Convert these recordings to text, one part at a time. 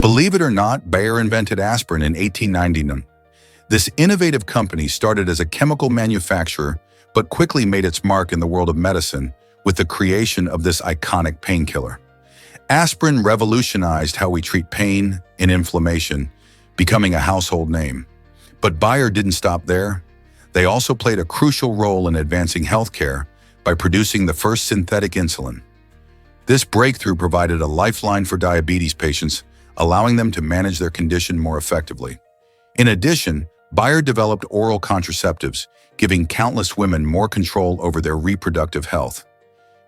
Believe it or not, Bayer invented aspirin in 1899. This innovative company started as a chemical manufacturer, but quickly made its mark in the world of medicine with the creation of this iconic painkiller. Aspirin revolutionized how we treat pain and inflammation, becoming a household name. But Bayer didn't stop there. They also played a crucial role in advancing healthcare by producing the first synthetic insulin. This breakthrough provided a lifeline for diabetes patients, allowing them to manage their condition more effectively. In addition, Bayer developed oral contraceptives, giving countless women more control over their reproductive health.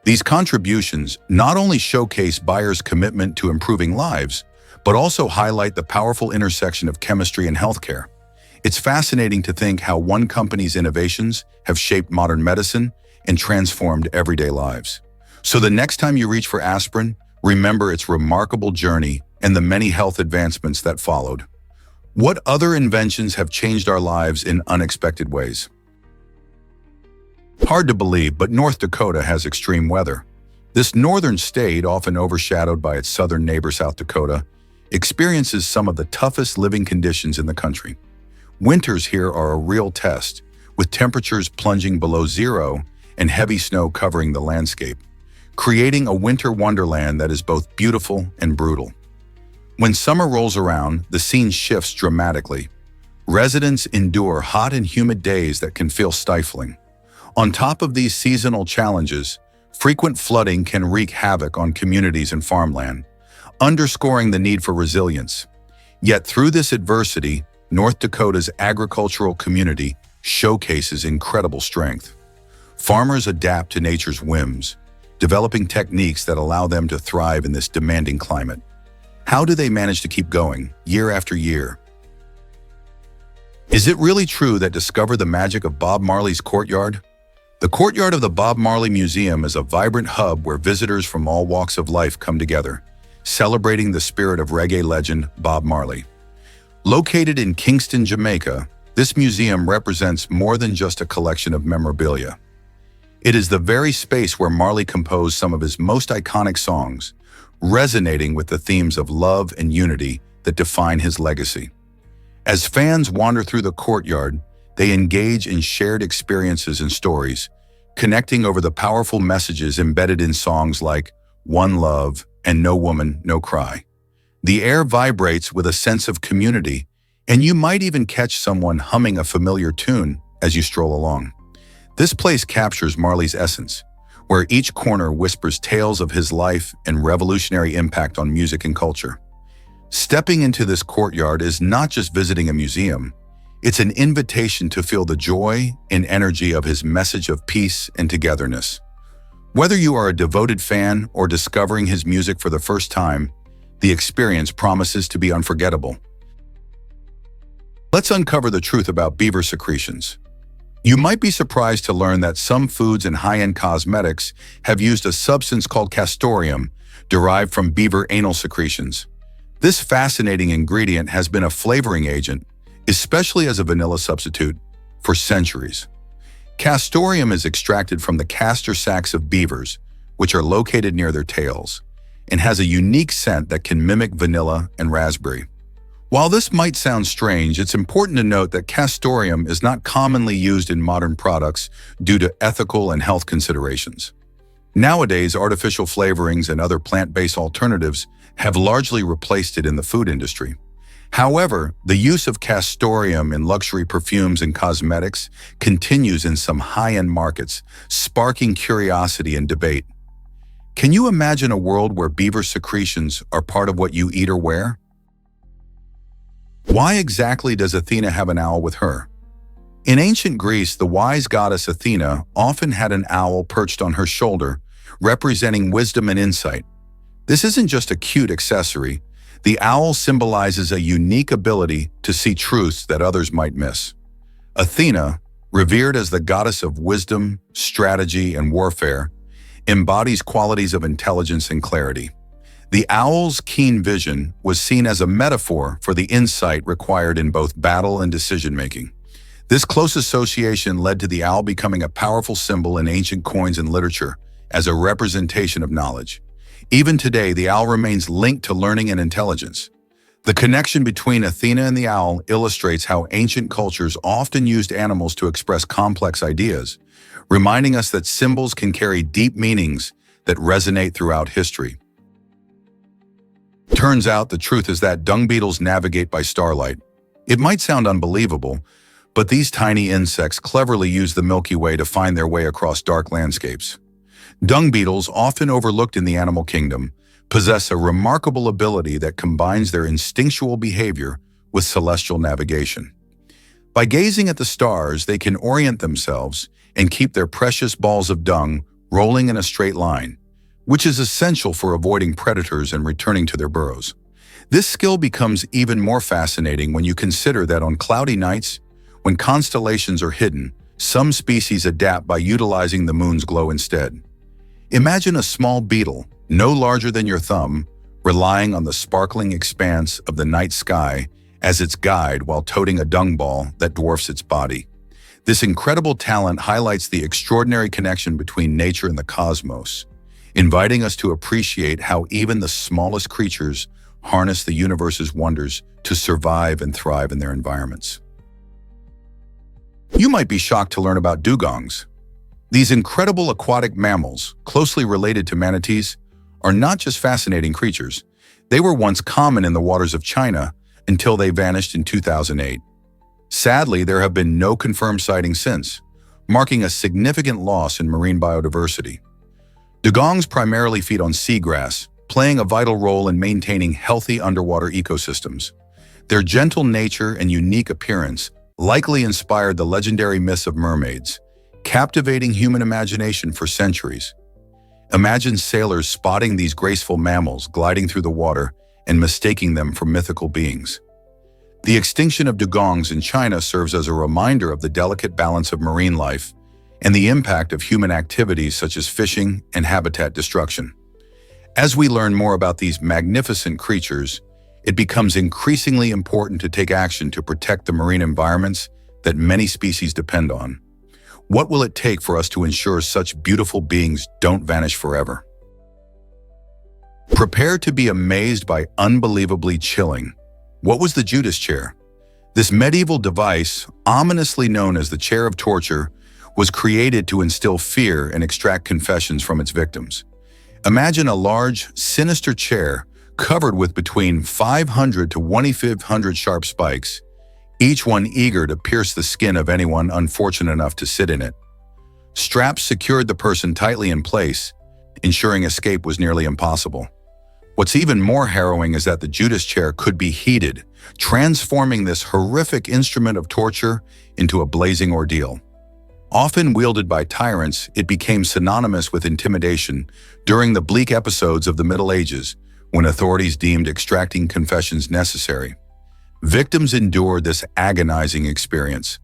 These contributions not only showcase Bayer's commitment to improving lives, but also highlight the powerful intersection of chemistry and healthcare. It's fascinating to think how one company's innovations have shaped modern medicine and transformed everyday lives. So the next time you reach for aspirin, remember its remarkable journey and the many health advancements that followed. What other inventions have changed our lives in unexpected ways? Hard to believe, but North Dakota has extreme weather. This northern state, often overshadowed by its southern neighbor South Dakota, experiences some of the toughest living conditions in the country. Winters here are a real test, with temperatures plunging below zero and heavy snow covering the landscape, creating a winter wonderland that is both beautiful and brutal. When summer rolls around, the scene shifts dramatically. Residents endure hot and humid days that can feel stifling. On top of these seasonal challenges, frequent flooding can wreak havoc on communities and farmland, underscoring the need for resilience. Yet through this adversity, North Dakota's agricultural community showcases incredible strength. Farmers adapt to nature's whims, developing techniques that allow them to thrive in this demanding climate. How do they manage to keep going, year after year? Is it really true that discover the magic of Bob Marley's courtyard? The courtyard of the Bob Marley Museum is a vibrant hub where visitors from all walks of life come together, celebrating the spirit of reggae legend Bob Marley. Located in Kingston, Jamaica, this museum represents more than just a collection of memorabilia. It is the very space where Marley composed some of his most iconic songs, resonating with the themes of love and unity that define his legacy. As fans wander through the courtyard, they engage in shared experiences and stories, connecting over the powerful messages embedded in songs like One Love and No Woman, No Cry. The air vibrates with a sense of community, and you might even catch someone humming a familiar tune as you stroll along. This place captures Marley's essence, where each corner whispers tales of his life and revolutionary impact on music and culture. Stepping into this courtyard is not just visiting a museum, it's an invitation to feel the joy and energy of his message of peace and togetherness. Whether you are a devoted fan or discovering his music for the first time, the experience promises to be unforgettable. Let's uncover the truth about beaver secretions. You might be surprised to learn that some foods and high-end cosmetics have used a substance called castorum, derived from beaver anal secretions. This fascinating ingredient has been a flavoring agent, especially as a vanilla substitute, for centuries. Castorum is extracted from the castor sacs of beavers, which are located near their tails, and has a unique scent that can mimic vanilla and raspberry. While this might sound strange, it's important to note that castorum is not commonly used in modern products due to ethical and health considerations. Nowadays, artificial flavorings and other plant-based alternatives have largely replaced it in the food industry. However, the use of castorum in luxury perfumes and cosmetics continues in some high-end markets, sparking curiosity and debate. Can you imagine a world where beaver secretions are part of what you eat or wear? Why exactly does Athena have an owl with her? In ancient Greece, the wise goddess Athena often had an owl perched on her shoulder, representing wisdom and insight. This isn't just a cute accessory. The owl symbolizes a unique ability to see truths that others might miss. Athena, revered as the goddess of wisdom, strategy, and warfare, embodies qualities of intelligence and clarity. The owl's keen vision was seen as a metaphor for the insight required in both battle and decision-making. This close association led to the owl becoming a powerful symbol in ancient coins and literature as a representation of knowledge. Even today, the owl remains linked to learning and intelligence. The connection between Athena and the owl illustrates how ancient cultures often used animals to express complex ideas, reminding us that symbols can carry deep meanings that resonate throughout history. Turns out the truth is that dung beetles navigate by starlight. It might sound unbelievable, but these tiny insects cleverly use the Milky Way to find their way across dark landscapes. Dung beetles, often overlooked in the animal kingdom, possess a remarkable ability that combines their instinctual behavior with celestial navigation. By gazing at the stars, they can orient themselves and keep their precious balls of dung rolling in a straight line, which is essential for avoiding predators and returning to their burrows. This skill becomes even more fascinating when you consider that on cloudy nights, when constellations are hidden, some species adapt by utilizing the moon's glow instead. Imagine a small beetle, no larger than your thumb, relying on the sparkling expanse of the night sky as its guide while toting a dung ball that dwarfs its body. This incredible talent highlights the extraordinary connection between nature and the cosmos, inviting us to appreciate how even the smallest creatures harness the universe's wonders to survive and thrive in their environments. You might be shocked to learn about dugongs. These incredible aquatic mammals, closely related to manatees, are not just fascinating creatures. They were once common in the waters of China until they vanished in 2008. Sadly, there have been no confirmed sightings since, marking a significant loss in marine biodiversity. Dugongs primarily feed on seagrass, playing a vital role in maintaining healthy underwater ecosystems. Their gentle nature and unique appearance likely inspired the legendary myths of mermaids, captivating human imagination for centuries. Imagine sailors spotting these graceful mammals gliding through the water and mistaking them for mythical beings. The extinction of dugongs in China serves as a reminder of the delicate balance of marine life and the impact of human activities such as fishing and habitat destruction. As we learn more about these magnificent creatures, it becomes increasingly important to take action to protect the marine environments that many species depend on. What will it take for us to ensure such beautiful beings don't vanish forever? Prepare to be amazed by unbelievably chilling. What was the Judas chair? This medieval device, ominously known as the chair of torture, was created to instill fear and extract confessions from its victims. Imagine a large, sinister chair covered with between 500 to 2,500 sharp spikes, each one eager to pierce the skin of anyone unfortunate enough to sit in it. Straps secured the person tightly in place, ensuring escape was nearly impossible. What's even more harrowing is that the Judas chair could be heated, transforming this horrific instrument of torture into a blazing ordeal. Often wielded by tyrants, it became synonymous with intimidation during the bleak episodes of the Middle Ages, when authorities deemed extracting confessions necessary. Victims endured this agonizing experience,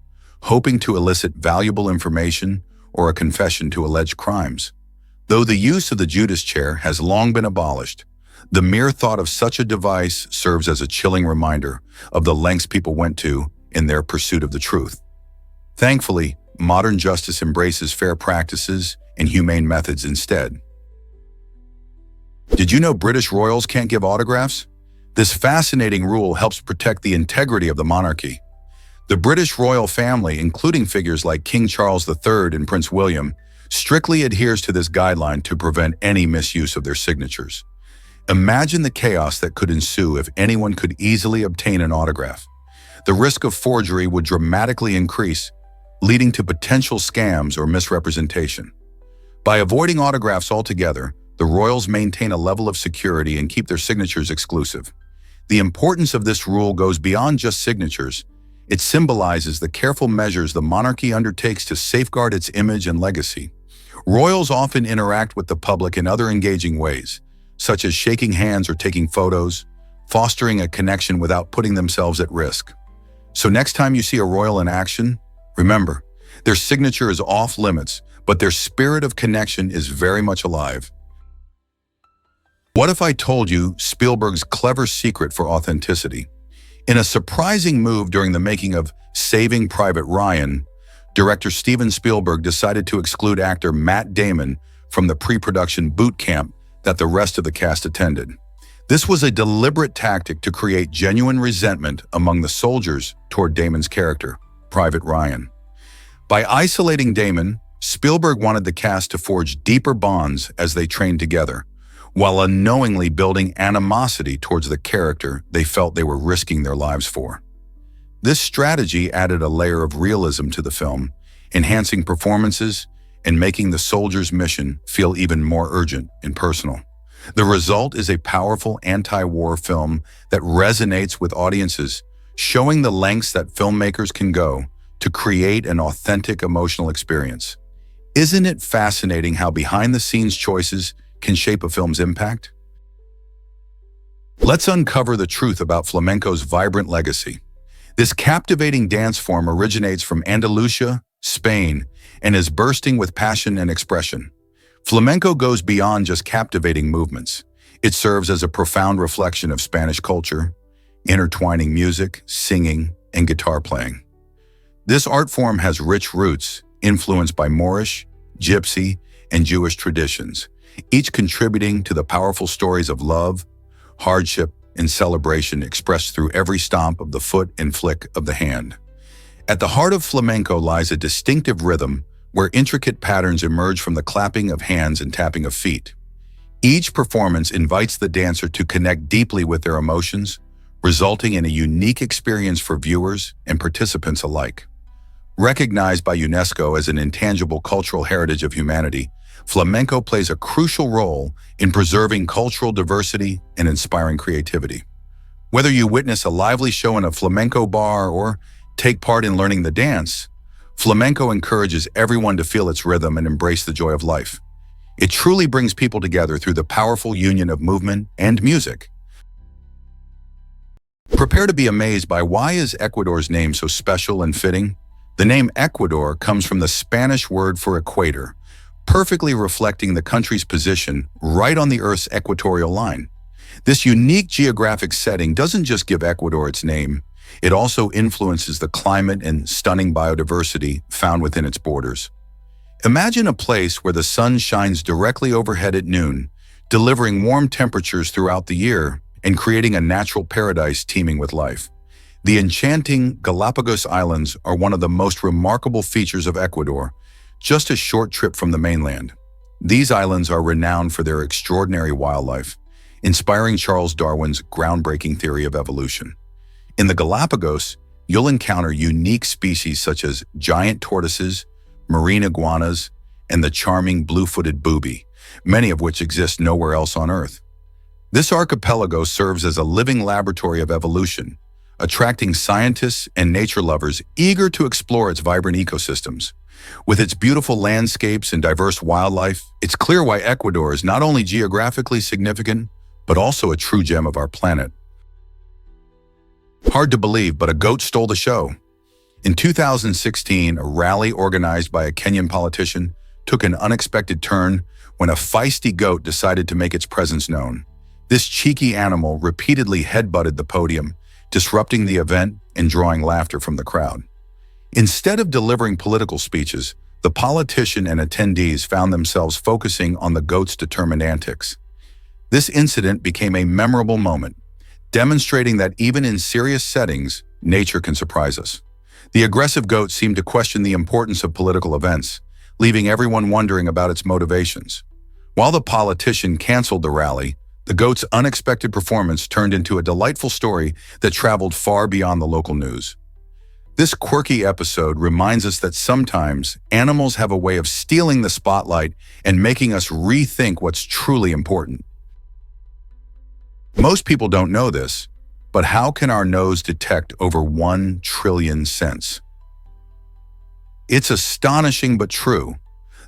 hoping to elicit valuable information or a confession to alleged crimes. Though the use of the Judas chair has long been abolished, the mere thought of such a device serves as a chilling reminder of the lengths people went to in their pursuit of the truth. Thankfully, modern justice embraces fair practices and humane methods instead. Did you know British royals can't give autographs? This fascinating rule helps protect the integrity of the monarchy. The British royal family, including figures like King Charles III and Prince William, strictly adheres to this guideline to prevent any misuse of their signatures. Imagine the chaos that could ensue if anyone could easily obtain an autograph. The risk of forgery would dramatically increase, leading to potential scams or misrepresentation. By avoiding autographs altogether, the royals maintain a level of security and keep their signatures exclusive. The importance of this rule goes beyond just signatures. It symbolizes the careful measures the monarchy undertakes to safeguard its image and legacy. Royals often interact with the public in other engaging ways, such as shaking hands or taking photos, fostering a connection without putting themselves at risk. So next time you see a royal in action, remember, their signature is off limits, but their spirit of connection is very much alive. What if I told you Spielberg's clever secret for authenticity? In a surprising move during the making of Saving Private Ryan, director Steven Spielberg decided to exclude actor Matt Damon from the pre-production boot camp that the rest of the cast attended. This was a deliberate tactic to create genuine resentment among the soldiers toward Damon's character, Private Ryan. By isolating Damon, Spielberg wanted the cast to forge deeper bonds as they trained together, while unknowingly building animosity towards the character they felt they were risking their lives for. This strategy added a layer of realism to the film, enhancing performances and making the soldiers' mission feel even more urgent and personal. The result is a powerful anti-war film that resonates with audiences, showing the lengths that filmmakers can go to create an authentic emotional experience. Isn't it fascinating how behind-the-scenes choices can shape a film's impact? Let's uncover the truth about flamenco's vibrant legacy. This captivating dance form originates from Andalusia, Spain, and is bursting with passion and expression. Flamenco goes beyond just captivating movements. It serves as a profound reflection of Spanish culture, intertwining music, singing, and guitar playing. This art form has rich roots, influenced by Moorish, Gypsy, and Jewish traditions, each contributing to the powerful stories of love, hardship, and celebration expressed through every stomp of the foot and flick of the hand. At the heart of flamenco lies a distinctive rhythm where intricate patterns emerge from the clapping of hands and tapping of feet. Each performance invites the dancer to connect deeply with their emotions, resulting in a unique experience for viewers and participants alike. Recognized by UNESCO as an intangible cultural heritage of humanity, flamenco plays a crucial role in preserving cultural diversity and inspiring creativity. Whether you witness a lively show in a flamenco bar or take part in learning the dance, flamenco encourages everyone to feel its rhythm and embrace the joy of life. It truly brings people together through the powerful union of movement and music. Prepare to be amazed by why is Ecuador's name so special and fitting. The name Ecuador comes from the Spanish word for equator, perfectly reflecting the country's position right on the Earth's equatorial line. This unique geographic setting doesn't just give Ecuador its name, it also influences the climate and stunning biodiversity found within its borders. Imagine a place where the sun shines directly overhead at noon, delivering warm temperatures throughout the year and creating a natural paradise teeming with life. The enchanting Galapagos Islands are one of the most remarkable features of Ecuador, just a short trip from the mainland. These islands are renowned for their extraordinary wildlife, inspiring Charles Darwin's groundbreaking theory of evolution. In the Galapagos, you'll encounter unique species such as giant tortoises, marine iguanas, and the charming blue-footed booby, many of which exist nowhere else on Earth. This archipelago serves as a living laboratory of evolution, attracting scientists and nature lovers eager to explore its vibrant ecosystems. With its beautiful landscapes and diverse wildlife, it's clear why Ecuador is not only geographically significant, but also a true gem of our planet. Hard to believe, but a goat stole the show. In 2016, a rally organized by a Kenyan politician took an unexpected turn when a feisty goat decided to make its presence known. This cheeky animal repeatedly headbutted the podium, disrupting the event and drawing laughter from the crowd. Instead of delivering political speeches, the politician and attendees found themselves focusing on the goat's determined antics. This incident became a memorable moment, demonstrating that even in serious settings, nature can surprise us. The aggressive goat seemed to question the importance of political events, leaving everyone wondering about its motivations. While the politician canceled the rally, the goat's unexpected performance turned into a delightful story that traveled far beyond the local news. This quirky episode reminds us that sometimes animals have a way of stealing the spotlight and making us rethink what's truly important. Most people don't know this, but how can our nose detect over 1 trillion scents? It's astonishing but true.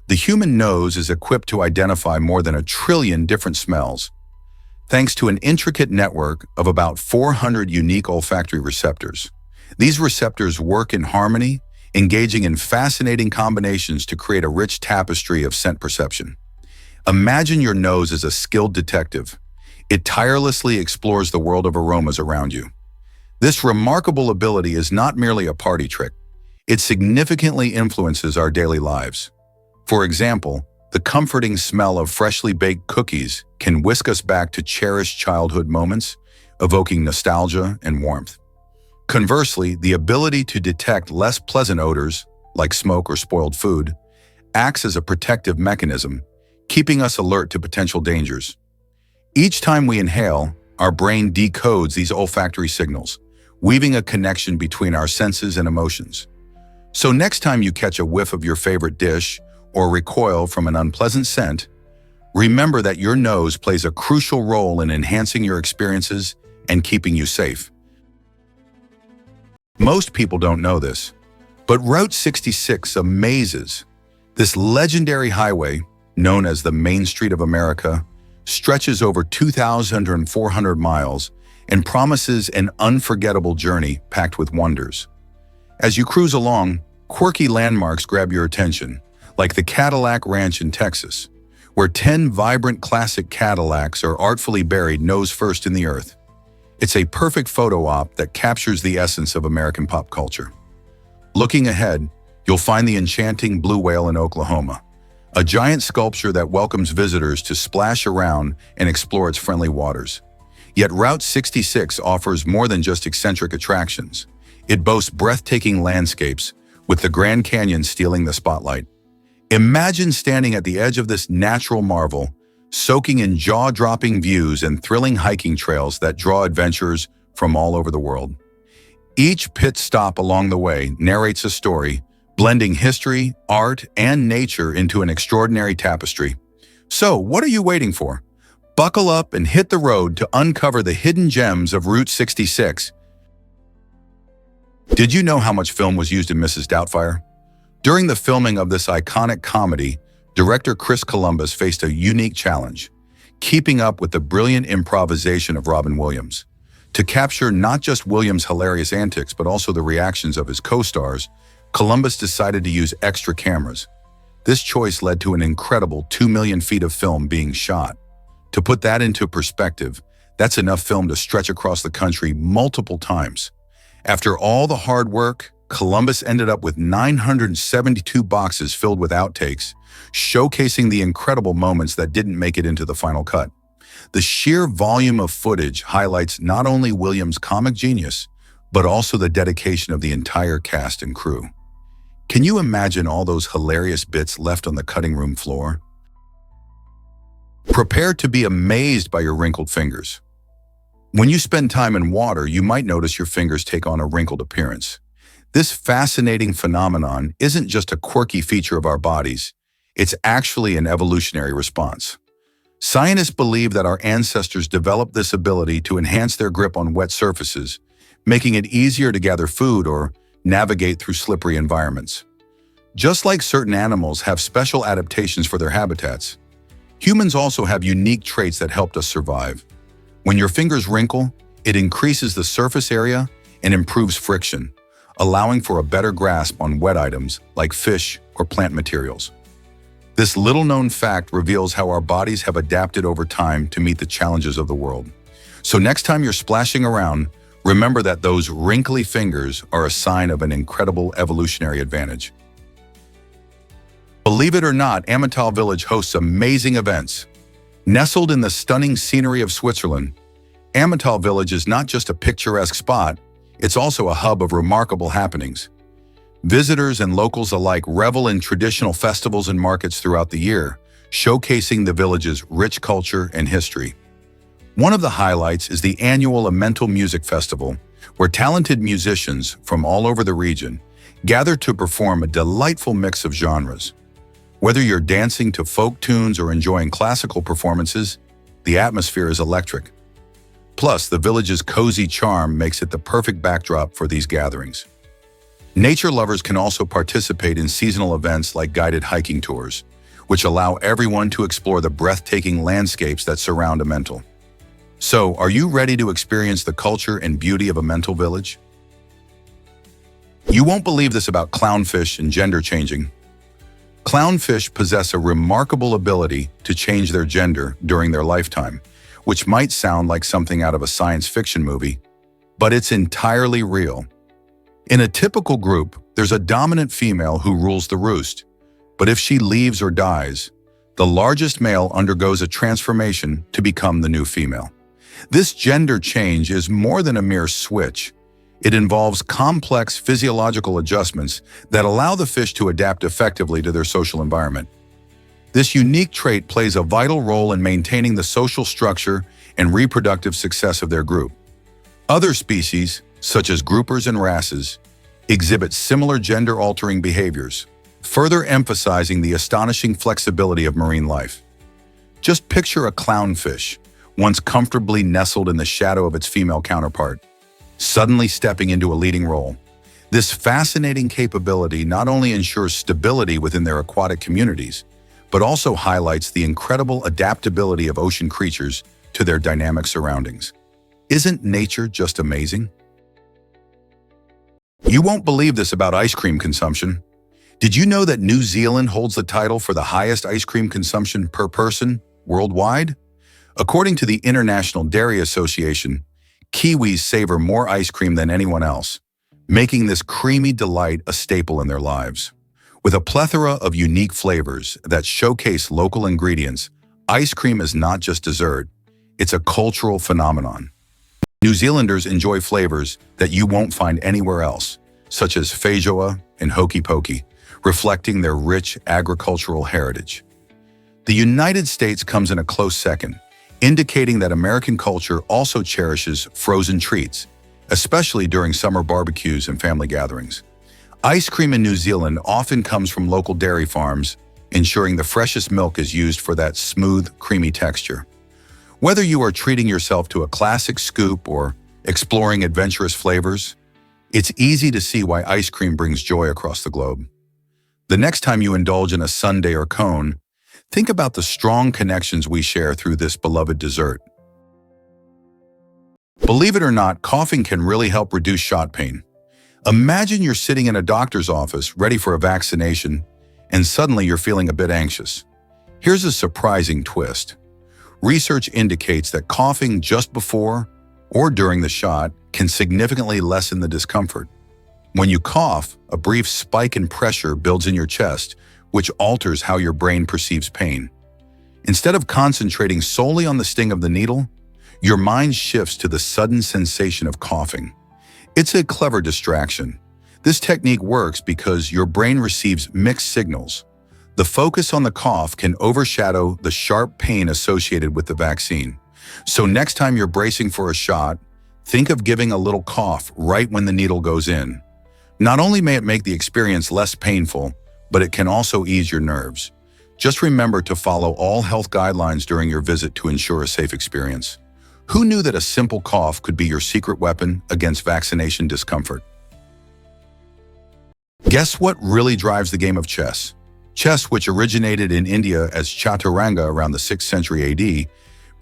The human nose is equipped to identify more than 1 trillion different smells, thanks to an intricate network of about 400 unique olfactory receptors. These receptors work in harmony, engaging in fascinating combinations to create a rich tapestry of scent perception. Imagine your nose as a skilled detective. It tirelessly explores the world of aromas around you. This remarkable ability is not merely a party trick. It significantly influences our daily lives. For example, The comforting smell of freshly baked cookies can whisk us back to cherished childhood moments, evoking nostalgia and warmth. Conversely, the ability to detect less pleasant odors, like smoke or spoiled food, acts as a protective mechanism, keeping us alert to potential dangers. Each time we inhale, our brain decodes these olfactory signals, weaving a connection between our senses and emotions. So next time you catch a whiff of your favorite dish or recoil from an unpleasant scent, remember that your nose plays a crucial role in enhancing your experiences and keeping you safe. Most people don't know this, but Route 66 amazes. This legendary highway, known as the Main Street of America, stretches over 2,400 miles and promises an unforgettable journey packed with wonders. As you cruise along, quirky landmarks grab your attention, like the Cadillac Ranch in Texas, where 10 vibrant classic Cadillacs are artfully buried nose first in the earth. It's a perfect photo op that captures the essence of American pop culture. Looking ahead, you'll find the enchanting blue whale in Oklahoma, a giant sculpture that welcomes visitors to splash around and explore its friendly waters. Yet Route 66 offers more than just eccentric attractions. It boasts breathtaking landscapes, with the Grand Canyon stealing the spotlight. Imagine standing at the edge of this natural marvel, soaking in jaw-dropping views and thrilling hiking trails that draw adventurers from all over the world. Each pit stop along the way narrates a story, blending history, art, and nature into an extraordinary tapestry. So, what are you waiting for? Buckle up and hit the road to uncover the hidden gems of Route 66. Did you know how much film was used in Mrs. Doubtfire? During the filming of this iconic comedy, director Chris Columbus faced a unique challenge, keeping up with the brilliant improvisation of Robin Williams. To capture not just Williams' hilarious antics, but also the reactions of his co-stars, Columbus decided to use extra cameras. This choice led to an incredible 2 million feet of film being shot. To put that into perspective, that's enough film to stretch across the country multiple times. After all the hard work, Columbus ended up with 972 boxes filled with outtakes, showcasing the incredible moments that didn't make it into the final cut. The sheer volume of footage highlights not only Williams' comic genius, but also the dedication of the entire cast and crew. Can you imagine all those hilarious bits left on the cutting room floor? Prepare to be amazed by your wrinkled fingers. When you spend time in water, you might notice your fingers take on a wrinkled appearance. This fascinating phenomenon isn't just a quirky feature of our bodies, it's actually an evolutionary response. Scientists believe that our ancestors developed this ability to enhance their grip on wet surfaces, making it easier to gather food or navigate through slippery environments. Just like certain animals have special adaptations for their habitats, humans also have unique traits that helped us survive. When your fingers wrinkle, it increases the surface area and improves friction, allowing for a better grasp on wet items like fish or plant materials. This little-known fact reveals how our bodies have adapted over time to meet the challenges of the world. So next time you're splashing around, remember that those wrinkly fingers are a sign of an incredible evolutionary advantage. Believe it or not, Amatal Village hosts amazing events. Nestled in the stunning scenery of Switzerland, Amatal Village is not just a picturesque spot, it's also a hub of remarkable happenings. Visitors and locals alike revel in traditional festivals and markets throughout the year, showcasing the village's rich culture and history. One of the highlights is the annual Amatal Music Festival, where talented musicians from all over the region gather to perform a delightful mix of genres. Whether you're dancing to folk tunes or enjoying classical performances, the atmosphere is electric. Plus, the village's cozy charm makes it the perfect backdrop for these gatherings. Nature lovers can also participate in seasonal events like guided hiking tours, which allow everyone to explore the breathtaking landscapes that surround Amatal. So, are you ready to experience the culture and beauty of Amatal Village? You won't believe this about clownfish and gender changing. Clownfish possess a remarkable ability to change their gender during their lifetime, which might sound like something out of a science fiction movie, but it's entirely real. In a typical group, there's a dominant female who rules the roost, but if she leaves or dies, The largest male undergoes a transformation to become the new female. This gender change is more than a mere switch. It involves complex physiological adjustments that allow the fish to adapt effectively to their social environment. This unique trait plays a vital role in maintaining the social structure and reproductive success of their group. Other species, such as groupers and wrasses, exhibit similar gender-altering behaviors, further emphasizing the astonishing flexibility of marine life. Just picture a clownfish, once comfortably nestled in the shadow of its female counterpart, suddenly stepping into a leading role. This fascinating capability not only ensures stability within their aquatic communities, but also highlights the incredible adaptability of ocean creatures to their dynamic surroundings. Isn't nature just amazing? You won't believe this about ice cream consumption. Did you know that New Zealand holds the title for the highest ice cream consumption per person worldwide? According to the International Dairy Association, Kiwis savor more ice cream than anyone else, making this creamy delight a staple in their lives. With a plethora of unique flavors that showcase local ingredients, ice cream is not just dessert, it's a cultural phenomenon. New Zealanders enjoy flavors that you won't find anywhere else, such as feijoa and hokey pokey, reflecting their rich agricultural heritage. The United States comes in a close second, indicating that American culture also cherishes frozen treats, especially during summer barbecues and family gatherings. Ice cream in New Zealand often comes from local dairy farms, ensuring the freshest milk is used for that smooth, creamy texture. Whether you are treating yourself to a classic scoop or exploring adventurous flavors, it's easy to see why ice cream brings joy across the globe. The next time you indulge in a sundae or cone, think about the strong connections we share through this beloved dessert. Believe it or not, coughing can really help reduce shot pain. Imagine you're sitting in a doctor's office ready for a vaccination, and suddenly you're feeling a bit anxious. Here's a surprising twist. Research indicates that coughing just before or during the shot can significantly lessen the discomfort. When you cough, a brief spike in pressure builds in your chest, which alters how your brain perceives pain. Instead of concentrating solely on the sting of the needle, your mind shifts to the sudden sensation of coughing. It's a clever distraction. This technique works because your brain receives mixed signals. The focus on the cough can overshadow the sharp pain associated with the vaccine. So next time you're bracing for a shot, think of giving a little cough right when the needle goes in. Not only may it make the experience less painful, but it can also ease your nerves. Just remember to follow all health guidelines during your visit to ensure a safe experience. Who knew that a simple cough could be your secret weapon against vaccination discomfort? Guess what really drives the game of chess? Chess, which originated in India as chaturanga around the 6th century AD,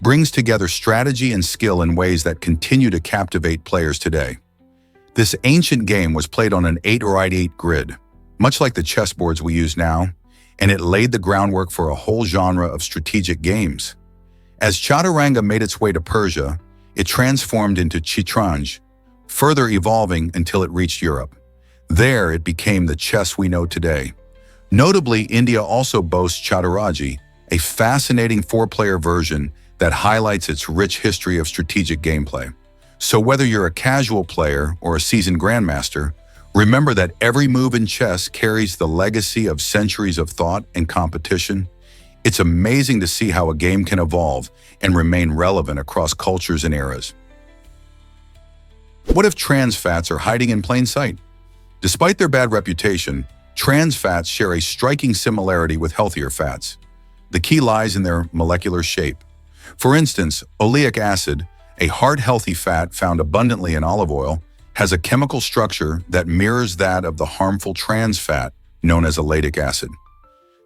brings together strategy and skill in ways that continue to captivate players today. This ancient game was played on an 8x8 grid, much like the chessboards we use now, and it laid the groundwork for a whole genre of strategic games. As chaturanga made its way to Persia, it transformed into shatranj, further evolving until it reached Europe. There, it became the chess we know today. Notably, India also boasts chaturajji, a fascinating four-player version that highlights its rich history of strategic gameplay. So whether you're a casual player or a seasoned grandmaster, remember that every move in chess carries the legacy of centuries of thought and competition. It's amazing to see how a game can evolve and remain relevant across cultures and eras. What if trans fats are hiding in plain sight? Despite their bad reputation, trans fats share a striking similarity with healthier fats. The key lies in their molecular shape. For instance, oleic acid, a heart-healthy fat found abundantly in olive oil, has a chemical structure that mirrors that of the harmful trans fat known as oleic acid.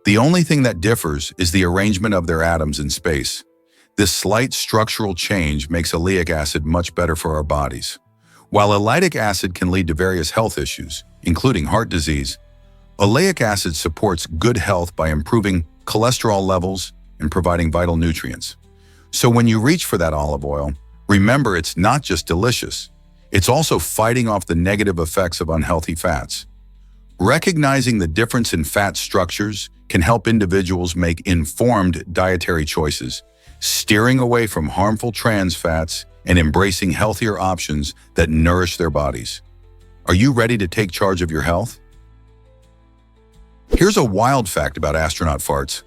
The only thing that differs is the arrangement of their atoms in space. This slight structural change makes oleic acid much better for our bodies. While oleic acid can lead to various health issues, including heart disease, oleic acid supports good health by improving cholesterol levels and providing vital nutrients. So when you reach for that olive oil, remember it's not just delicious, it's also fighting off the negative effects of unhealthy fats. Recognizing the difference in fat structures can help individuals make informed dietary choices, steering away from harmful trans fats and embracing healthier options that nourish their bodies. Are you ready to take charge of your health? Here's a wild fact about astronaut farts.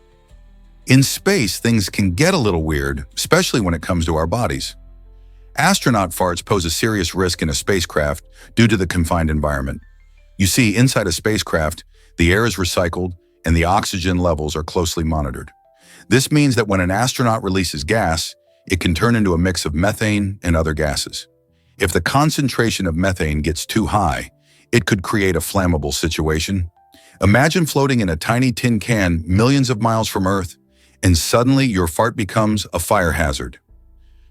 In space, things can get a little weird, especially when it comes to our bodies. Astronaut farts pose a serious risk in a spacecraft due to the confined environment. You see, inside a spacecraft, the air is recycled and the oxygen levels are closely monitored. This means that when an astronaut releases gas, it can turn into a mix of methane and other gases. If the concentration of methane gets too high, it could create a flammable situation. Imagine floating in a tiny tin can millions of miles from Earth, and suddenly your fart becomes a fire hazard.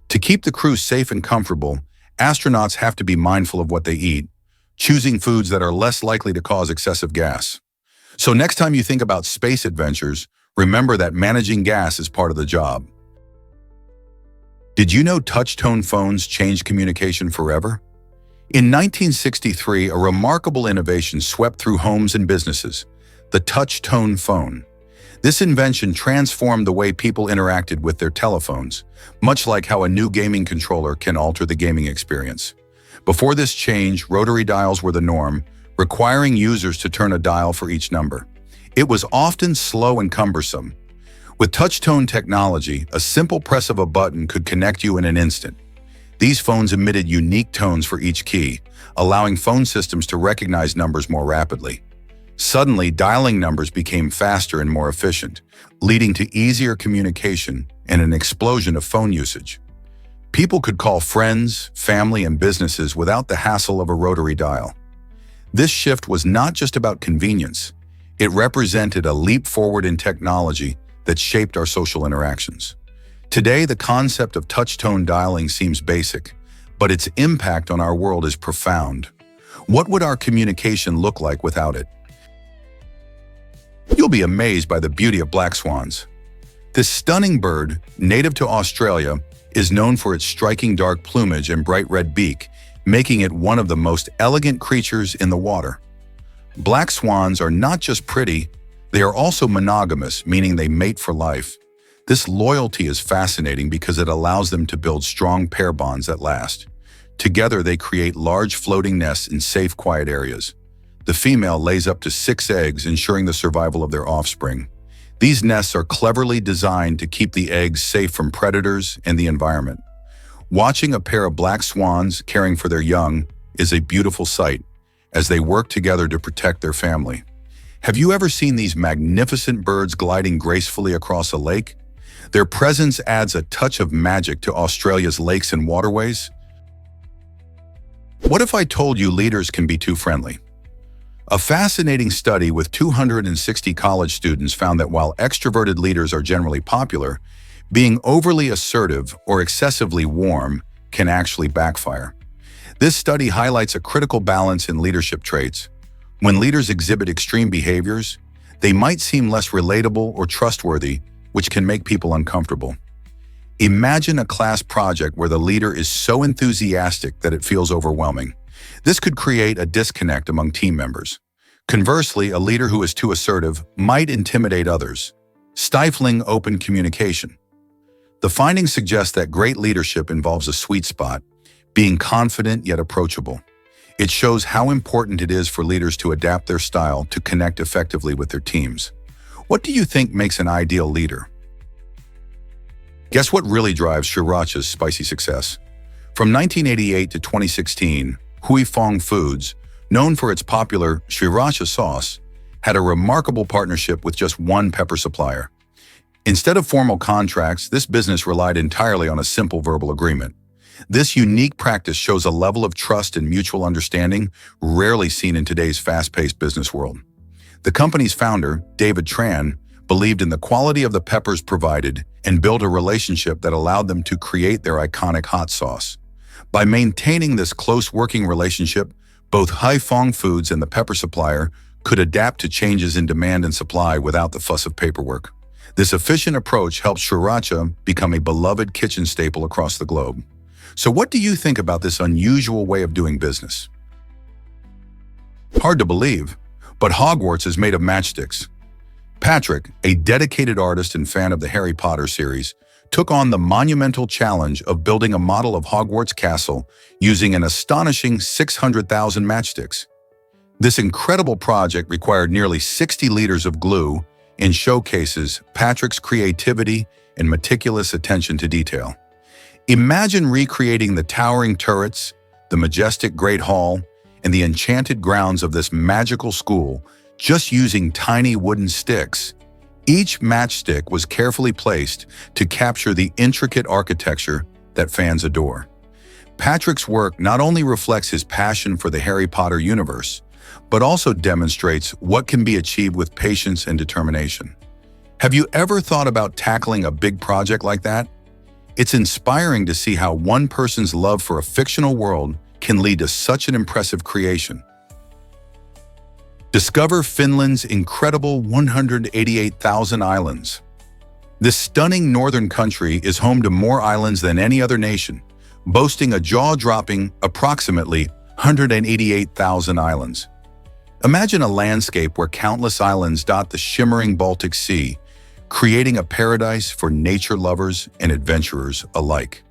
To keep the crew safe and comfortable, astronauts have to be mindful of what they eat, choosing foods that are less likely to cause excessive gas. So next time you think about space adventures, remember that managing gas is part of the job. Did you know touchtone phones changed communication forever? In 1963, a remarkable innovation swept through homes and businesses, the touchtone phone. This invention transformed the way people interacted with their telephones, much like how a new gaming controller can alter the gaming experience. Before this change, rotary dials were the norm, requiring users to turn a dial for each number. It was often slow and cumbersome. With touchtone technology, a simple press of a button could connect you in an instant. These phones emitted unique tones for each key, allowing phone systems to recognize numbers more rapidly. Suddenly, dialing numbers became faster and more efficient, leading to easier communication and an explosion of phone usage. People could call friends, family, and businesses without the hassle of a rotary dial. This shift was not just about convenience. It represented a leap forward in technology that shaped our social interactions. Today, the concept of touchtone dialing seems basic, but its impact on our world is profound. What would our communication look like without it? You'll be amazed by the beauty of black swans. This stunning bird, native to Australia, is known for its striking dark plumage and bright red beak, making it one of the most elegant creatures in the water. Black swans are not just pretty, they are also monogamous, meaning they mate for life. This loyalty is fascinating because it allows them to build strong pair bonds that last. Together, they create large floating nests in safe, quiet areas. The female lays up to 6 eggs, ensuring the survival of their offspring. These nests are cleverly designed to keep the eggs safe from predators and the environment. Watching a pair of black swans caring for their young is a beautiful sight as they work together to protect their family. Have you ever seen these magnificent birds gliding gracefully across a lake? Their presence adds a touch of magic to Australia's lakes and waterways. What if I told you leaders can be too friendly? A fascinating study with 260 college students found that while extroverted leaders are generally popular, being overly assertive or excessively warm can actually backfire. This study highlights a critical balance in leadership traits. When leaders exhibit extreme behaviors, they might seem less relatable or trustworthy, which can make people uncomfortable. Imagine a class project where the leader is so enthusiastic that it feels overwhelming. This could create a disconnect among team members. Conversely, a leader who is too assertive might intimidate others, stifling open communication. The findings suggest that great leadership involves a sweet spot, being confident yet approachable. It shows how important it is for leaders to adapt their style to connect effectively with their teams. What do you think makes an ideal leader? Guess what really drives Sriracha's spicy success? From 1988 to 2016, Hui Fong Foods, known for its popular Sriracha sauce, had a remarkable partnership with just one pepper supplier. Instead of formal contracts, this business relied entirely on a simple verbal agreement. This unique practice shows a level of trust and mutual understanding rarely seen in today's fast-paced business world. The company's founder, David Tran, believed in the quality of the peppers provided and built a relationship that allowed them to create their iconic hot sauce. By maintaining this close working relationship, both Hui Fong Foods and the pepper supplier could adapt to changes in demand and supply without the fuss of paperwork. This efficient approach helped Sriracha become a beloved kitchen staple across the globe. So what do you think about this unusual way of doing business? Hard to believe, but Hogwarts is made of matchsticks. Patrick, a dedicated artist and fan of the Harry Potter series, took on the monumental challenge of building a model of Hogwarts Castle using an astonishing 600,000 matchsticks. This incredible project required nearly 60 liters of glue and showcases Patrick's creativity and meticulous attention to detail. Imagine recreating the towering turrets, the majestic Great Hall, and the enchanted grounds of this magical school just using tiny wooden sticks. Each matchstick was carefully placed to capture the intricate architecture that fans adore. Patrick's work not only reflects his passion for the Harry Potter universe, but also demonstrates what can be achieved with patience and determination. Have you ever thought about tackling a big project like that? It's inspiring to see how one person's love for a fictional world can lead to such an impressive creation. Discover Finland's incredible 188,000 islands. This stunning northern country is home to more islands than any other nation, boasting a jaw-dropping approximately 188,000 islands. Imagine a landscape where countless islands dot the shimmering Baltic Sea, creating a paradise for nature lovers and adventurers alike.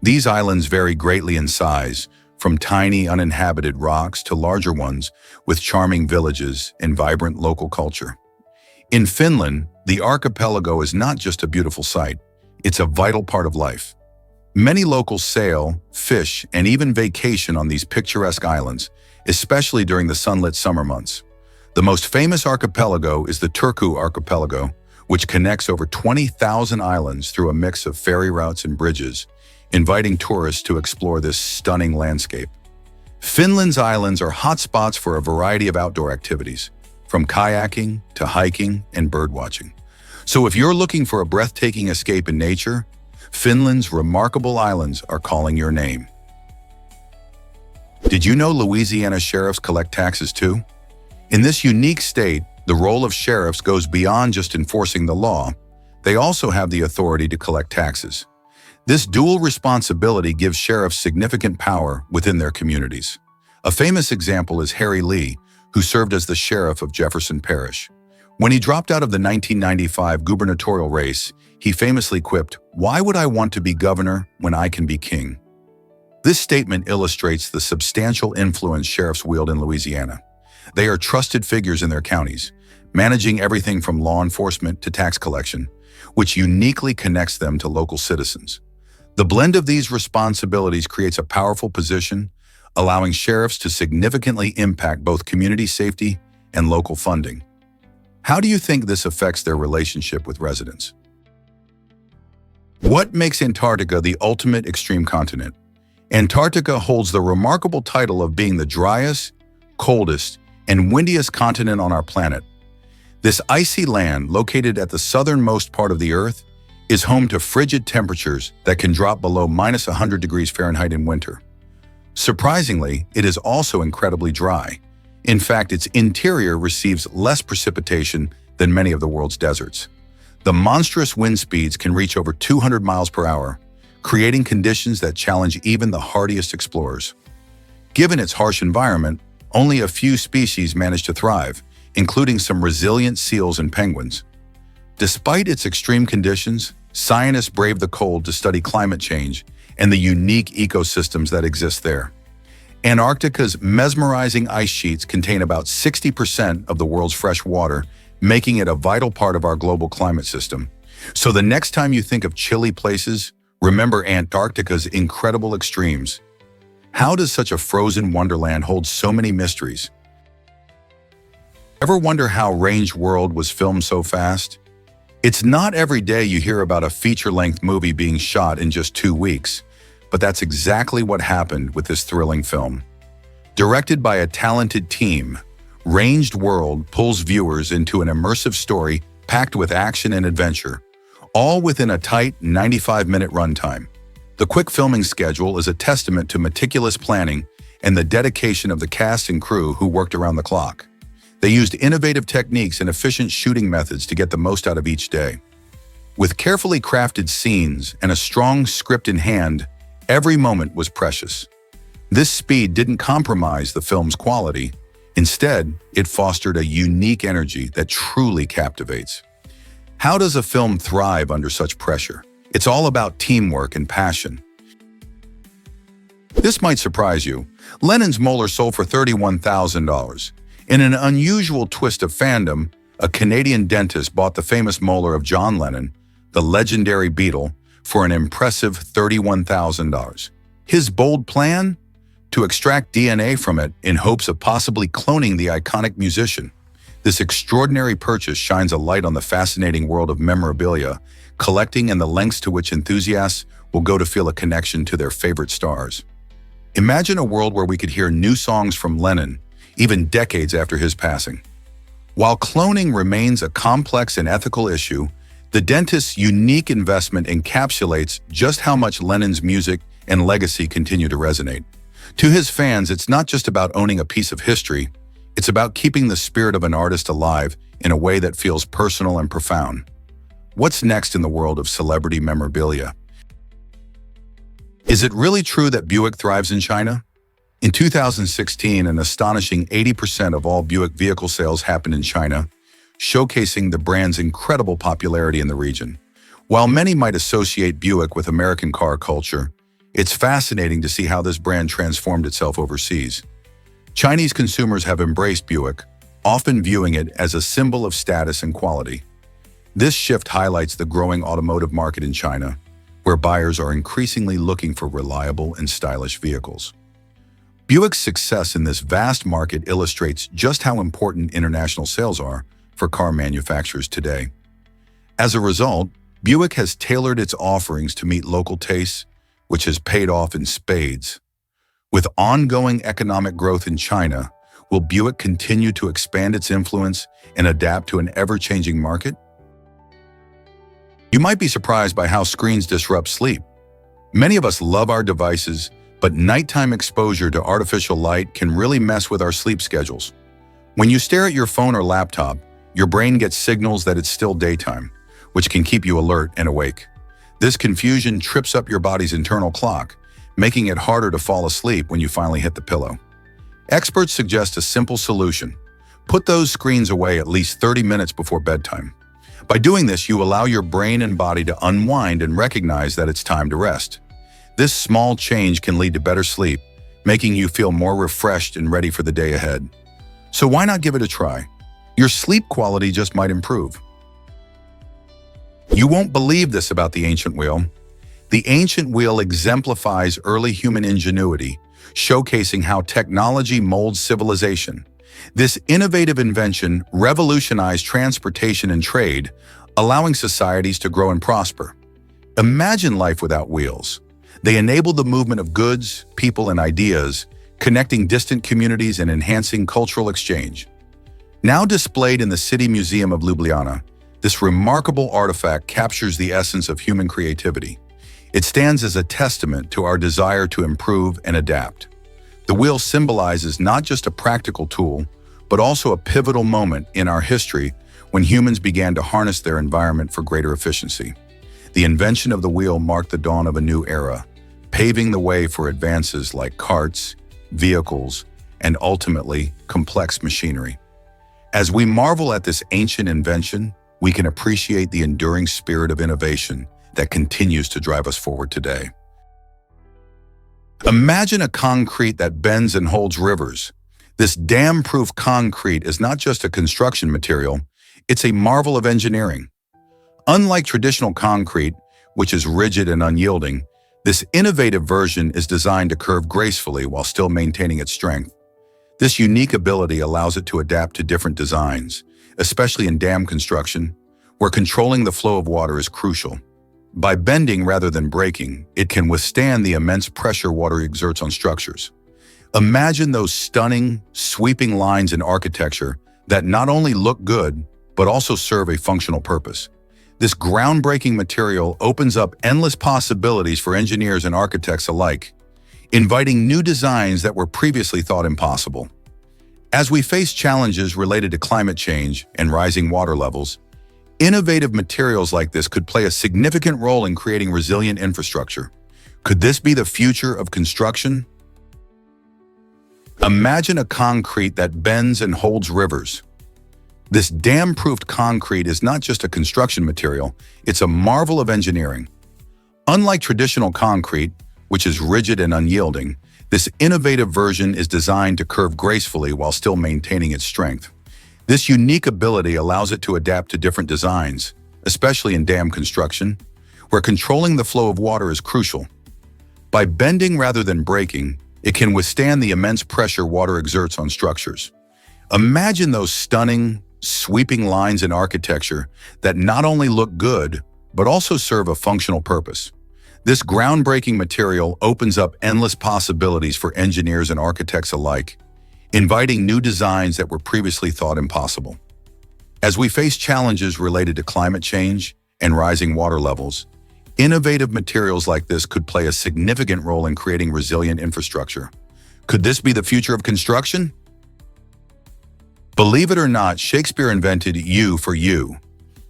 These islands vary greatly in size, from tiny uninhabited rocks to larger ones with charming villages and vibrant local culture. In Finland, the archipelago is not just a beautiful sight, it's a vital part of life. Many locals sail, fish, and even vacation on these picturesque islands, especially during the sunlit summer months. The most famous archipelago is the Turku archipelago, which connects over 20,000 islands through a mix of ferry routes and bridges, inviting tourists to explore this stunning landscape. Finland's islands are hotspots for a variety of outdoor activities, from kayaking to hiking and birdwatching. So if you're looking for a breathtaking escape in nature, Finland's remarkable islands are calling your name. Did you know Louisiana sheriffs collect taxes too? In this unique state, the role of sheriffs goes beyond just enforcing the law. They also have the authority to collect taxes. This dual responsibility gives sheriffs significant power within their communities. A famous example is Harry Lee, who served as the sheriff of Jefferson Parish. When he dropped out of the 1995 gubernatorial race, he famously quipped, "Why would I want to be governor when I can be king?" This statement illustrates the substantial influence sheriffs wield in Louisiana. They are trusted figures in their counties, managing everything from law enforcement to tax collection, which uniquely connects them to local citizens. The blend of these responsibilities creates a powerful position, allowing sheriffs to significantly impact both community safety and local funding. How do you think this affects their relationship with residents? What makes Antarctica the ultimate extreme continent? Antarctica holds the remarkable title of being the driest, coldest, and windiest continent on our planet. This icy land, located at the southernmost part of the Earth, is home to frigid temperatures that can drop below minus 100 degrees Fahrenheit in winter. Surprisingly, it is also incredibly dry. In fact, its interior receives less precipitation than many of the world's deserts. The monstrous wind speeds can reach over 200 miles per hour, creating conditions that challenge even the hardiest explorers. Given its harsh environment, only a few species manage to thrive, including some resilient seals and penguins. Despite its extreme conditions, scientists brave the cold to study climate change and the unique ecosystems that exist there. Antarctica's mesmerizing ice sheets contain about 60% of the world's fresh water, making it a vital part of our global climate system. So the next time you think of chilly places, remember Antarctica's incredible extremes. How does such a frozen wonderland hold so many mysteries? Ever wonder how Range World was filmed so fast? It's not every day you hear about a feature-length movie being shot in just 2 weeks, but that's exactly what happened with this thrilling film. Directed by a talented team, Ranged World pulls viewers into an immersive story packed with action and adventure, all within a tight 95-minute runtime. The quick filming schedule is a testament to meticulous planning and the dedication of the cast and crew who worked around the clock. They used innovative techniques and efficient shooting methods to get the most out of each day. With carefully crafted scenes and a strong script in hand, every moment was precious. This speed didn't compromise the film's quality. Instead, it fostered a unique energy that truly captivates. How does a film thrive under such pressure? It's all about teamwork and passion. This might surprise you. Lennon's molar sold for $31,000. In an unusual twist of fandom, a Canadian dentist bought the famous molar of John Lennon, the legendary beetle, for an impressive $31,000. His bold plan? To extract DNA from it in hopes of possibly cloning the iconic musician. This extraordinary purchase shines a light on the fascinating world of memorabilia, collecting and the lengths to which enthusiasts will go to feel a connection to their favorite stars. Imagine a world where we could hear new songs from Lennon, even decades after his passing. While cloning remains a complex and ethical issue, the dentist's unique investment encapsulates just how much Lennon's music and legacy continue to resonate. To his fans, it's not just about owning a piece of history, it's about keeping the spirit of an artist alive in a way that feels personal and profound. What's next in the world of celebrity memorabilia? Is it really true that Buick thrives in China? In 2016, an astonishing 80% of all Buick vehicle sales happened in China, showcasing the brand's incredible popularity in the region. While many might associate Buick with American car culture, it's fascinating to see how this brand transformed itself overseas. Chinese consumers have embraced Buick, often viewing it as a symbol of status and quality. This shift highlights the growing automotive market in China, where buyers are increasingly looking for reliable and stylish vehicles. Buick's success in this vast market illustrates just how important international sales are for car manufacturers today. As a result, Buick has tailored its offerings to meet local tastes, which has paid off in spades. With ongoing economic growth in China, will Buick continue to expand its influence and adapt to an ever-changing market? You might be surprised by how screens disrupt sleep. Many of us love our devices, but nighttime exposure to artificial light can really mess with our sleep schedules. When you stare at your phone or laptop, your brain gets signals that it's still daytime, which can keep you alert and awake. This confusion trips up your body's internal clock, making it harder to fall asleep when you finally hit the pillow. Experts suggest a simple solution. Put those screens away at least 30 minutes before bedtime. By doing this, you allow your brain and body to unwind and recognize that it's time to rest. This small change can lead to better sleep, making you feel more refreshed and ready for the day ahead. So why not give it a try? Your sleep quality just might improve. You won't believe this about the ancient wheel. The ancient wheel exemplifies early human ingenuity, showcasing how technology molds civilization. This innovative invention revolutionized transportation and trade, allowing societies to grow and prosper. Imagine life without wheels. They enabled the movement of goods, people, and ideas, connecting distant communities and enhancing cultural exchange. Now displayed in the City Museum of Ljubljana, this remarkable artifact captures the essence of human creativity. It stands as a testament to our desire to improve and adapt. The wheel symbolizes not just a practical tool, but also a pivotal moment in our history when humans began to harness their environment for greater efficiency. The invention of the wheel marked the dawn of a new era, paving the way for advances like carts, vehicles, and ultimately complex machinery. As we marvel at this ancient invention, we can appreciate the enduring spirit of innovation that continues to drive us forward today. Imagine a concrete that bends and holds rivers. This dam-proof concrete is not just a construction material, it's a marvel of engineering. Unlike traditional concrete, which is rigid and unyielding, this innovative version is designed to curve gracefully while still maintaining its strength. This unique ability allows it to adapt to different designs, especially in dam construction, where controlling the flow of water is crucial. By bending rather than breaking, it can withstand the immense pressure water exerts on structures. Imagine those stunning, sweeping lines in architecture that not only look good, but also serve a functional purpose. This groundbreaking material opens up endless possibilities for engineers and architects alike, inviting new designs that were previously thought impossible. As we face challenges related to climate change and rising water levels, innovative materials like this could play a significant role in creating resilient infrastructure. Could this be the future of construction? Imagine a concrete that bends and holds rivers. This dam-proofed concrete is not just a construction material, it's a marvel of engineering. Unlike traditional concrete, which is rigid and unyielding, this innovative version is designed to curve gracefully while still maintaining its strength. This unique ability allows it to adapt to different designs, especially in dam construction, where controlling the flow of water is crucial. By bending rather than breaking, it can withstand the immense pressure water exerts on structures. Imagine those stunning, sweeping lines in architecture that not only look good, but also serve a functional purpose. This groundbreaking material opens up endless possibilities for engineers and architects alike, inviting new designs that were previously thought impossible. As we face challenges related to climate change and rising water levels, innovative materials like this could play a significant role in creating resilient infrastructure. Could this be the future of construction? Believe it or not, Shakespeare invented you for you.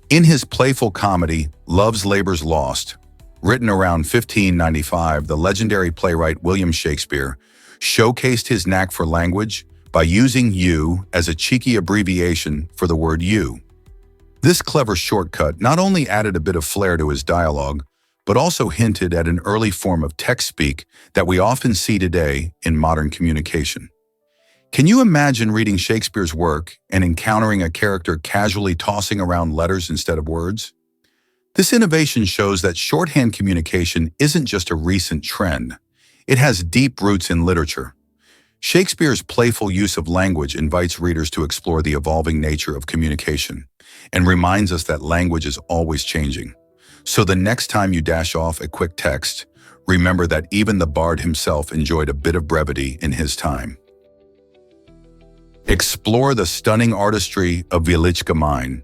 In his playful comedy, Love's Labour's Lost, written around 1595, the legendary playwright William Shakespeare showcased his knack for language by using you as a cheeky abbreviation for the word you. This clever shortcut not only added a bit of flair to his dialogue, but also hinted at an early form of text speak that we often see today in modern communication. Can you imagine reading Shakespeare's work and encountering a character casually tossing around letters instead of words? This innovation shows that shorthand communication isn't just a recent trend. It has deep roots in literature. Shakespeare's playful use of language invites readers to explore the evolving nature of communication and reminds us that language is always changing. So the next time you dash off a quick text, remember that even the bard himself enjoyed a bit of brevity in his time. Explore the stunning artistry of Wieliczka Mine.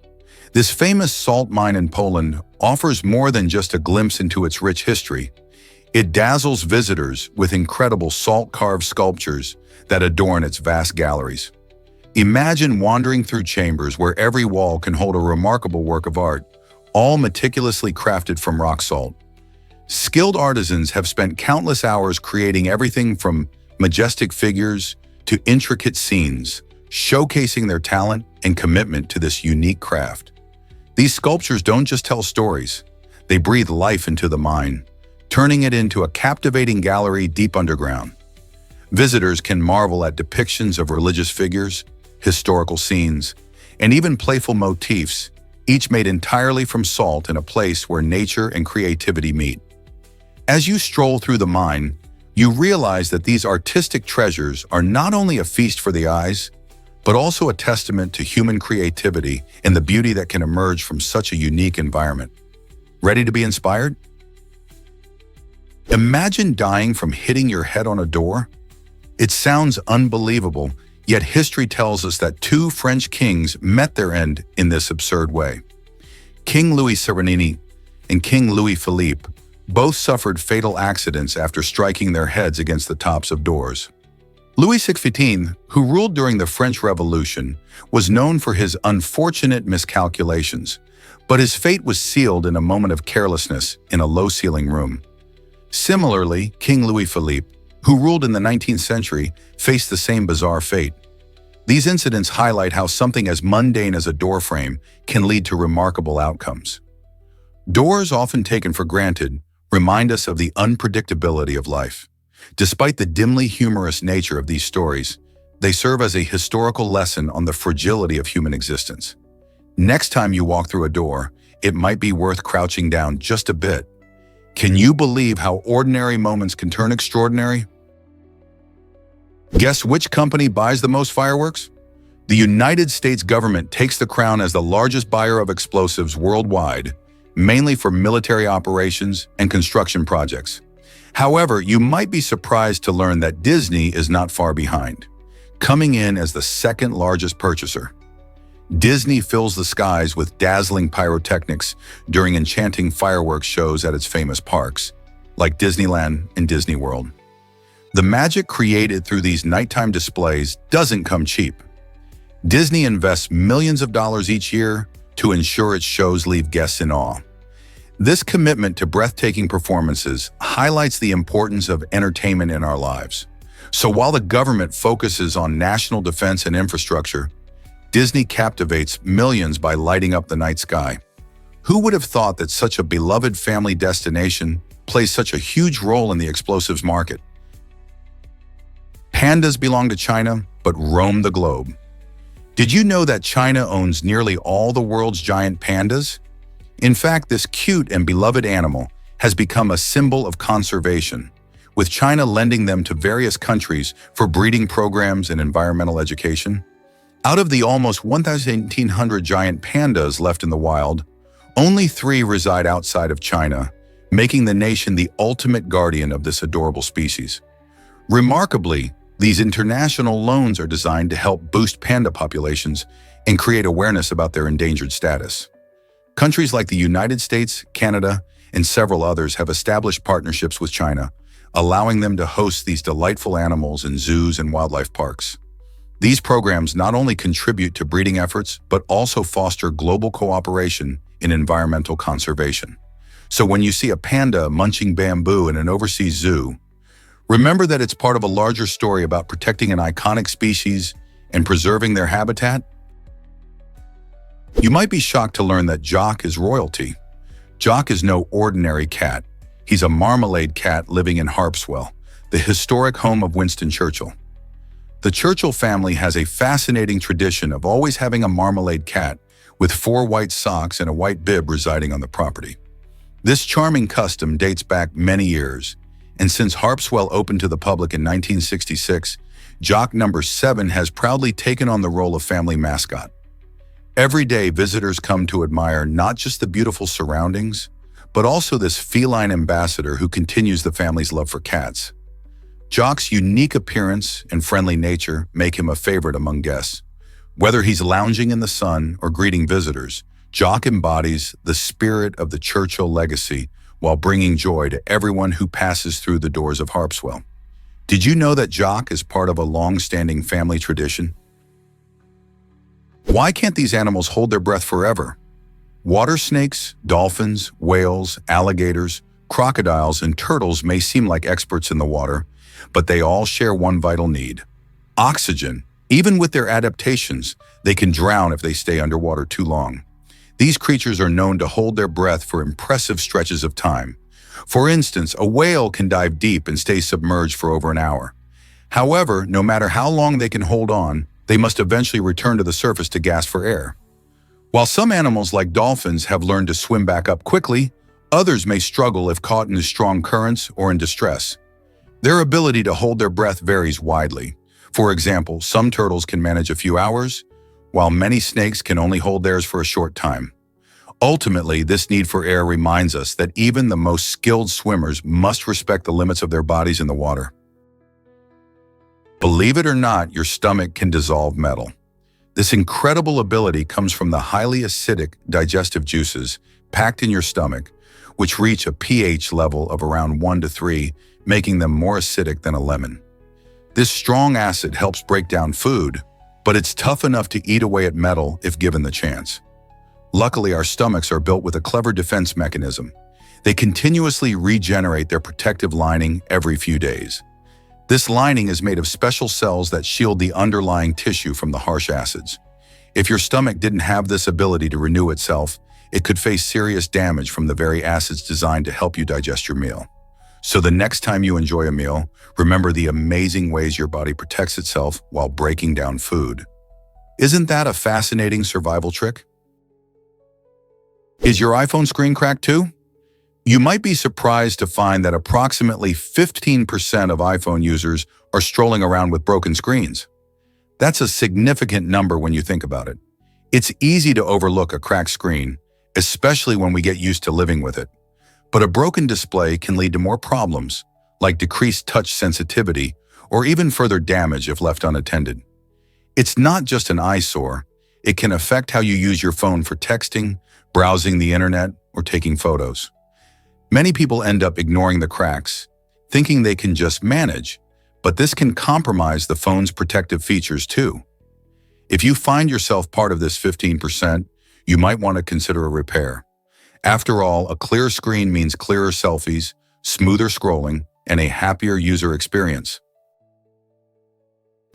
This famous salt mine in Poland offers more than just a glimpse into its rich history. It dazzles visitors with incredible salt-carved sculptures that adorn its vast galleries. Imagine wandering through chambers where every wall can hold a remarkable work of art, all meticulously crafted from rock salt. Skilled artisans have spent countless hours creating everything from majestic figures to intricate scenes, showcasing their talent and commitment to this unique craft. These sculptures don't just tell stories, they breathe life into the mine, turning it into a captivating gallery deep underground. Visitors can marvel at depictions of religious figures, historical scenes, and even playful motifs, each made entirely from salt in a place where nature and creativity meet. As you stroll through the mine, you realize that these artistic treasures are not only a feast for the eyes, but also a testament to human creativity and the beauty that can emerge from such a unique environment. Ready to be inspired? Imagine dying from hitting your head on a door. It sounds unbelievable, yet history tells us that two French kings met their end in this absurd way. King Louis XVI and King Louis Philippe both suffered fatal accidents after striking their heads against the tops of doors. Louis XVI, who ruled during the French Revolution, was known for his unfortunate miscalculations, but his fate was sealed in a moment of carelessness in a low-ceiling room. Similarly, King Louis Philippe, who ruled in the 19th century, faced the same bizarre fate. These incidents highlight how something as mundane as a doorframe can lead to remarkable outcomes. Doors, often taken for granted, remind us of the unpredictability of life. Despite the dimly humorous nature of these stories, they serve as a historical lesson on the fragility of human existence. Next time you walk through a door, it might be worth crouching down just a bit. Can you believe how ordinary moments can turn extraordinary? Guess which company buys the most fireworks? The United States government takes the crown as the largest buyer of explosives worldwide, mainly for military operations and construction projects. However, you might be surprised to learn that Disney is not far behind, coming in as the second largest purchaser. Disney fills the skies with dazzling pyrotechnics during enchanting fireworks shows at its famous parks, like Disneyland and Disney World. The magic created through these nighttime displays doesn't come cheap. Disney invests millions of dollars each year to ensure its shows leave guests in awe. This commitment to breathtaking performances highlights the importance of entertainment in our lives. So while the government focuses on national defense and infrastructure, Disney captivates millions by lighting up the night sky. Who would have thought that such a beloved family destination plays such a huge role in the explosives market? Pandas belong to China, but roam the globe. Did you know that China owns nearly all the world's giant pandas? In fact, this cute and beloved animal has become a symbol of conservation, with China lending them to various countries for breeding programs and environmental education. Out of the almost 1,800 giant pandas left in the wild, only 3 reside outside of China, making the nation the ultimate guardian of this adorable species. Remarkably, these international loans are designed to help boost panda populations and create awareness about their endangered status. Countries like the United States, Canada, and several others have established partnerships with China, allowing them to host these delightful animals in zoos and wildlife parks. These programs not only contribute to breeding efforts, but also foster global cooperation in environmental conservation. So when you see a panda munching bamboo in an overseas zoo, remember that it's part of a larger story about protecting an iconic species and preserving their habitat. You might be shocked to learn that Jock is royalty. Jock is no ordinary cat. He's a marmalade cat living in Harpswell, the historic home of Winston Churchill. The Churchill family has a fascinating tradition of always having a marmalade cat with 4 white socks and a white bib residing on the property. This charming custom dates back many years, and since Harpswell opened to the public in 1966, Jock number 7 has proudly taken on the role of family mascot. Every day, visitors come to admire not just the beautiful surroundings, but also this feline ambassador who continues the family's love for cats. Jock's unique appearance and friendly nature make him a favorite among guests. Whether he's lounging in the sun or greeting visitors, Jock embodies the spirit of the Churchill legacy while bringing joy to everyone who passes through the doors of Harpswell. Did you know that Jock is part of a long-standing family tradition? Why can't these animals hold their breath forever? Water snakes, dolphins, whales, alligators, crocodiles, and turtles may seem like experts in the water, but they all share one vital need: oxygen. Even with their adaptations, they can drown if they stay underwater too long. These creatures are known to hold their breath for impressive stretches of time. For instance, a whale can dive deep and stay submerged for over an hour. However, no matter how long they can hold on, they must eventually return to the surface to gasp for air. While some animals like dolphins have learned to swim back up quickly, others may struggle if caught in the strong currents or in distress. Their ability to hold their breath varies widely. For example, some turtles can manage a few hours, while many snakes can only hold theirs for a short time. Ultimately, this need for air reminds us that even the most skilled swimmers must respect the limits of their bodies in the water. Believe it or not, your stomach can dissolve metal. This incredible ability comes from the highly acidic digestive juices packed in your stomach, which reach a pH level of around 1 to 3, making them more acidic than a lemon. This strong acid helps break down food, but it's tough enough to eat away at metal if given the chance. Luckily, our stomachs are built with a clever defense mechanism. They continuously regenerate their protective lining every few days. This lining is made of special cells that shield the underlying tissue from the harsh acids. If your stomach didn't have this ability to renew itself, it could face serious damage from the very acids designed to help you digest your meal. So the next time you enjoy a meal, remember the amazing ways your body protects itself while breaking down food. Isn't that a fascinating survival trick? Is your iPhone screen cracked too? You might be surprised to find that approximately 15% of iPhone users are strolling around with broken screens. That's a significant number when you think about it. It's easy to overlook a cracked screen, especially when we get used to living with it. But a broken display can lead to more problems, like decreased touch sensitivity or even further damage if left unattended. It's not just an eyesore. It can affect how you use your phone for texting, browsing the internet, or taking photos. Many people end up ignoring the cracks, thinking they can just manage, but this can compromise the phone's protective features too. If you find yourself part of this 15%, you might want to consider a repair. After all, a clear screen means clearer selfies, smoother scrolling, and a happier user experience.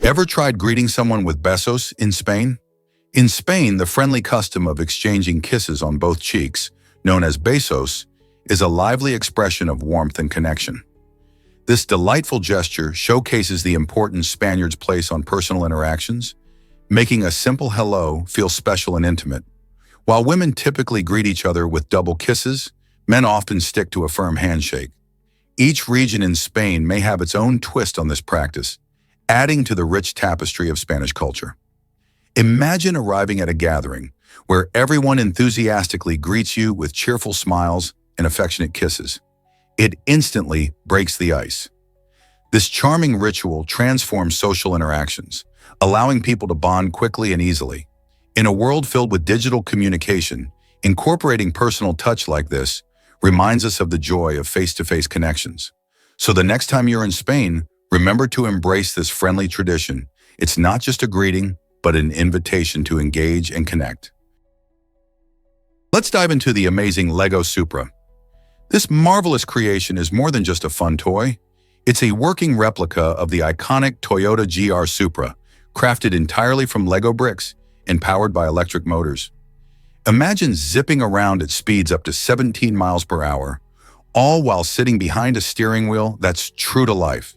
Ever tried greeting someone with besos in Spain? In Spain, the friendly custom of exchanging kisses on both cheeks, known as besos, is a lively expression of warmth and connection. This delightful gesture showcases the importance Spaniards place on personal interactions, making a simple hello feel special and intimate. While women typically greet each other with double kisses, men often stick to a firm handshake. Each region in Spain may have its own twist on this practice, adding to the rich tapestry of Spanish culture. Imagine arriving at a gathering where everyone enthusiastically greets you with cheerful smiles and affectionate kisses. It instantly breaks the ice. This charming ritual transforms social interactions, allowing people to bond quickly and easily. In a world filled with digital communication, incorporating personal touch like this reminds us of the joy of face-to-face connections. So the next time you're in Spain, remember to embrace this friendly tradition. It's not just a greeting, but an invitation to engage and connect. Let's dive into the amazing Lego Supra. This marvelous creation is more than just a fun toy. It's a working replica of the iconic Toyota GR Supra, crafted entirely from Lego bricks and powered by electric motors. Imagine zipping around at speeds up to 17 miles per hour, all while sitting behind a steering wheel that's true to life.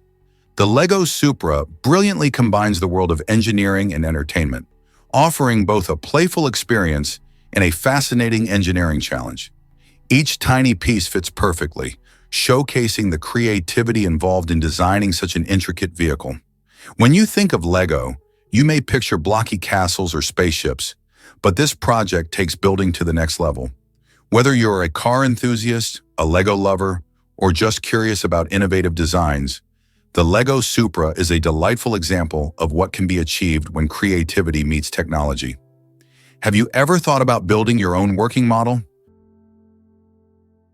The Lego Supra brilliantly combines the world of engineering and entertainment, offering both a playful experience and a fascinating engineering challenge. Each tiny piece fits perfectly, showcasing the creativity involved in designing such an intricate vehicle. When you think of Lego, you may picture blocky castles or spaceships, but this project takes building to the next level. Whether you're a car enthusiast, a Lego lover, or just curious about innovative designs, the Lego Supra is a delightful example of what can be achieved when creativity meets technology. Have you ever thought about building your own working model?